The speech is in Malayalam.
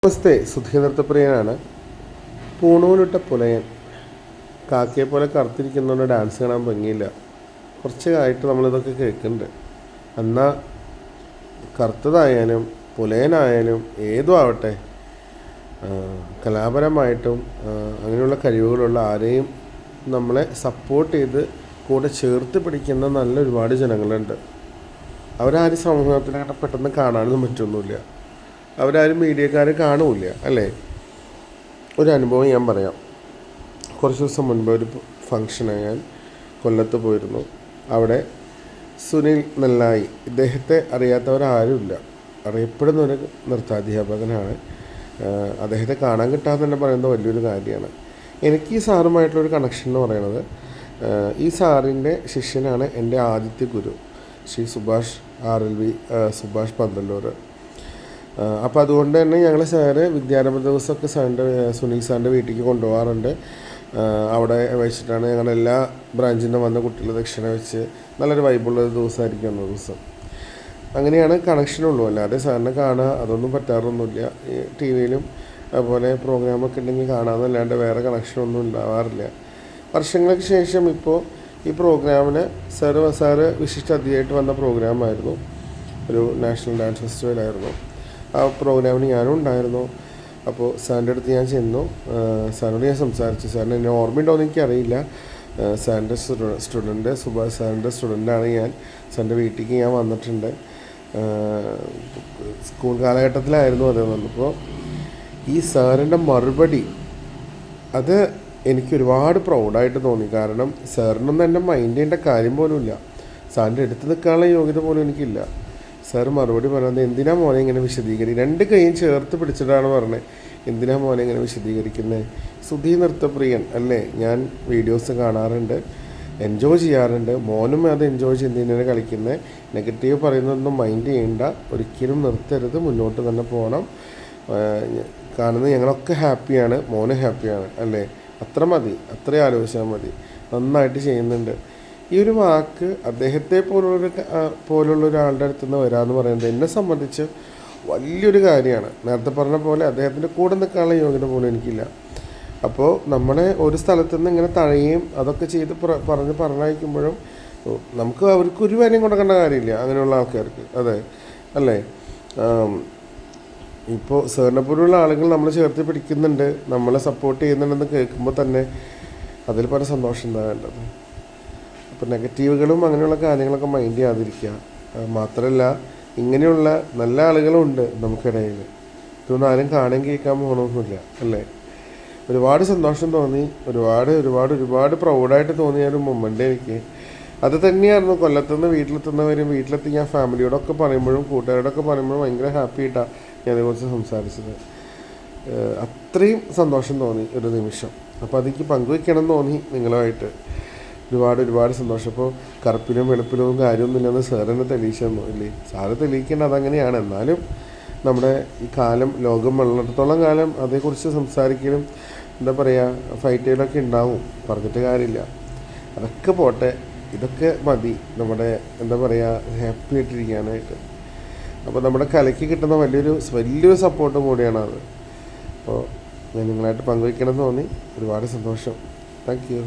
നമസ്തേ, സുധീ നൃത്തപ്രിയനാണ്. പൂണൂലിട്ട പുലയൻ കാക്കയെ പോലെ കറുത്തിരിക്കുന്നതുകൊണ്ട് ഡാൻസ് കാണാൻ ഭംഗിയില്ല. കുറച്ചായിട്ട് നമ്മളിതൊക്കെ കേൾക്കുന്നുണ്ട്. എന്നാൽ കറുത്തതായാലും പുലയനായാലും ഏതും ആവട്ടെ, കലാപരമായിട്ടും അങ്ങനെയുള്ള കഴിവുകളുള്ള ആരെയും നമ്മളെ സപ്പോർട്ട് ചെയ്ത് കൂടെ ചേർത്ത് പിടിക്കുന്ന നല്ല ഒരുപാട് ജനങ്ങളുണ്ട്. അവരാരും സമൂഹത്തിനകത്ത് പെട്ടെന്ന് കാണാനൊന്നും പറ്റൊന്നുമില്ല. അവരാരും മീഡിയക്കാരെ കാണൂല അല്ലേ. ഒരു അനുഭവം ഞാൻ പറയാം. കുറച്ച് ദിവസം മുൻപ് ഒരു ഫങ്ഷന് ഞാൻ കൊല്ലത്ത് പോയിരുന്നു. അവിടെ സുനിൽ നെല്ലായി, ഇദ്ദേഹത്തെ അറിയാത്തവരാരുമില്ല. അറിയപ്പെടുന്ന ഒരു നൃത്താധ്യാപകനാണ്. അദ്ദേഹത്തെ കാണാൻ കിട്ടാതെ തന്നെ പറയുന്നത് വലിയൊരു കാര്യമാണ്. എനിക്ക് ഈ സാറുമായിട്ടുള്ളൊരു കണക്ഷൻ എന്ന് പറയുന്നത്, ഈ സാറിൻ്റെ ശിഷ്യനാണ് എൻ്റെ ആദ്യത്തെ ഗുരു, ശ്രീ സുഭാഷ് RLV സുഭാഷ് പന്തല്ലൂർ. അപ്പോൾ അതുകൊണ്ട് തന്നെ ഞങ്ങൾ സാറ് വിദ്യാരംഭ ദിവസമൊക്കെ സുനിൽ സാറിൻ്റെ വീട്ടിലേക്ക് കൊണ്ടുപോകാറുണ്ട്. അവിടെ വെച്ചിട്ടാണ് ഞങ്ങൾ എല്ലാ ബ്രാഞ്ചിൽ നിന്ന് വന്ന കുട്ടികൾ ദക്ഷിണ വെച്ച് നല്ലൊരു വൈബുള്ളൊരു ദിവസമായിരിക്കും അന്ന ദിവസം. അങ്ങനെയാണ് കണക്ഷനുള്ളൂ. അല്ലാതെ സാറിനെ കാണുക അതൊന്നും പറ്റാറൊന്നുമില്ല. ഈ TV-യിലും അതുപോലെ പ്രോഗ്രാമൊക്കെ ഉണ്ടെങ്കിൽ കാണാമെന്നല്ലാണ്ട് വേറെ കണക്ഷനൊന്നും ഉണ്ടാവാറില്ല. വർഷങ്ങൾക്ക് ശേഷം ഇപ്പോൾ ഈ പ്രോഗ്രാമിന് സാറ് വിശിഷ്ട അതിഥിയായിട്ട് വന്ന പ്രോഗ്രാമായിരുന്നു. ഒരു നാഷണൽ ഡാൻസ് ഫെസ്റ്റിവലായിരുന്നു. ആ പ്രോഗ്രാമിന് ഞാനും ഉണ്ടായിരുന്നു. അപ്പോൾ സാറിൻ്റെ അടുത്ത് ഞാൻ ചെന്നു. സാറിനോട് ഞാൻ സംസാരിച്ചു. സാറിന് എന്നെ ഓർമ്മയുണ്ടോയെന്ന് എനിക്കറിയില്ല. സാറിൻ്റെ സ്റ്റുഡൻറ്റ്, സുഭാഷ് സാറിൻ്റെ സ്റ്റുഡൻ്റാണ് ഞാൻ. സാറിൻ്റെ വീട്ടിലേക്ക് ഞാൻ വന്നിട്ടുണ്ട്. സ്കൂൾ കാലഘട്ടത്തിലായിരുന്നു അത് വന്നപ്പോൾ. ഈ സാറിൻ്റെ മറുപടി അത് എനിക്ക് ഒരുപാട് പ്രൗഡായിട്ട് തോന്നി. കാരണം സാറിനൊന്നും എൻ്റെ മൈൻഡ് ചെയ്യേണ്ട കാര്യം പോലുമില്ല. സാറിൻ്റെ അടുത്ത് നിൽക്കാനുള്ള യോഗ്യത പോലും എനിക്കില്ല. സാർ മറുപടി പറഞ്ഞത്, എന്തിനാ മോനെ ഇങ്ങനെ വിശദീകരിക്കുക, 2 കൈയും ചേർത്ത് പിടിച്ചിട്ടാണ് പറഞ്ഞത്. എന്തിനാ മോനെ ഇങ്ങനെ വിശദീകരിക്കുന്നത്, സുധീ നൃത്തപ്രിയൻ അല്ലേ, ഞാൻ വീഡിയോസ് കാണാറുണ്ട്, എൻജോയ് ചെയ്യാറുണ്ട്, മോനും അത് എൻജോയ് ചെയ്യുന്നതിനാണ് കളിക്കുന്നത്. നെഗറ്റീവ് പറയുന്നതൊന്നും മൈൻഡ് ചെയ്യേണ്ട, ഒരിക്കലും നിർത്തരുത്, മുന്നോട്ട് തന്നെ പോകണം. കാണുന്നത് ഞങ്ങളൊക്കെ ഹാപ്പിയാണ്, മോനും ഹാപ്പിയാണ് അല്ലേ, അത്ര മതി, അത്രയും ആലോചിച്ചാൽ മതി, നന്നായിട്ട് ചെയ്യുന്നുണ്ട്. ഈ ഒരു വാക്ക് അദ്ദേഹത്തെ പോലുള്ള ഒരാളുടെ അടുത്ത് നിന്ന് വരാമെന്ന് പറയുന്നത് എന്നെ സംബന്ധിച്ച് വലിയൊരു കാര്യമാണ്. നേരത്തെ പറഞ്ഞ പോലെ അദ്ദേഹത്തിൻ്റെ കൂടെ നിൽക്കാനുള്ള യോഗ്യത പോലും എനിക്കില്ല. അപ്പോൾ നമ്മളെ ഒരു സ്ഥലത്തു നിന്ന് ഇങ്ങനെ തഴയുകയും അതൊക്കെ ചെയ്ത് പറഞ്ഞയക്കുമ്പോഴും നമുക്ക് അവർക്ക് ഒരു കാര്യം കൊടുക്കേണ്ട കാര്യമില്ല അങ്ങനെയുള്ള ആൾക്കാർക്ക്. അതെ അല്ലേ. ഇപ്പോൾ സാറിനെ പോലുള്ള ആളുകൾ നമ്മളെ ചേർത്ത് പിടിക്കുന്നുണ്ട്, നമ്മളെ സപ്പോർട്ട് ചെയ്യുന്നുണ്ടെന്ന് കേൾക്കുമ്പോൾ തന്നെ അതിൽ പല സന്തോഷം ഉണ്ടാകേണ്ടത്. അപ്പോൾ നെഗറ്റീവുകളും അങ്ങനെയുള്ള കാര്യങ്ങളൊക്കെ മൈൻഡ് ചെയ്യാതിരിക്കുക. മാത്രമല്ല, ഇങ്ങനെയുള്ള നല്ല ആളുകളും ഉണ്ട് നമുക്കിടയിൽ. ഇതൊന്നും ആരും കാണാൻ കേൾക്കാൻ പോകണമെന്നില്ല അല്ലേ. ഒരുപാട് സന്തോഷം തോന്നി, ഒരുപാട് പ്രൗഡായിട്ട് തോന്നിയ ഒരു മൊമെൻ്റ് എനിക്ക്. അത് തന്നെയായിരുന്നു കൊല്ലത്തുനിന്ന് വീട്ടിലെത്തുന്നവരും വീട്ടിലെത്തി ഞാൻ ഫാമിലിയോടൊക്കെ പറയുമ്പോഴും കൂട്ടുകാരോടൊക്കെ പറയുമ്പോഴും ഭയങ്കര ഹാപ്പി ആയിട്ടാണ് ഞാൻ അതിനെക്കുറിച്ച് സംസാരിച്ചത്. അത്രയും സന്തോഷം തോന്നി ഒരു നിമിഷം. അപ്പോൾ അതെനിക്ക് പങ്കുവയ്ക്കണം എന്ന് തോന്നി നിങ്ങളുമായിട്ട്. ഒരുപാട് സന്തോഷം. അപ്പോൾ കറുപ്പിനും വെളുപ്പിനും കാര്യമൊന്നുമില്ലെന്ന് സാർ തന്നെ തെളിയിച്ചെന്നോ ഇല്ലേ. സാറ് തെളിയിക്കേണ്ട അതങ്ങനെയാണ്. എന്നാലും നമ്മുടെ ഈ കാലം, ലോകം വളർന്നിടത്തോളം കാലം അതേക്കുറിച്ച് സംസാരിക്കലും എന്താ പറയുക ഫൈറ്റ് ചെയ്യലൊക്കെ ഉണ്ടാവും, പറഞ്ഞിട്ട് കാര്യമില്ല. അതൊക്കെ പോട്ടെ, ഇതൊക്കെ മതി നമ്മുടെ എന്താ പറയുക ഹാപ്പി ആയിട്ടിരിക്കാനായിട്ട്. അപ്പോൾ നമ്മുടെ കലയ്ക്ക് കിട്ടുന്ന വലിയൊരു സപ്പോർട്ടും കൂടിയാണ് അത്. അപ്പോൾ ഞാൻ നിങ്ങളായിട്ട് പങ്കുവയ്ക്കണമെന്ന് തോന്നി. ഒരുപാട് സന്തോഷം. Thank you.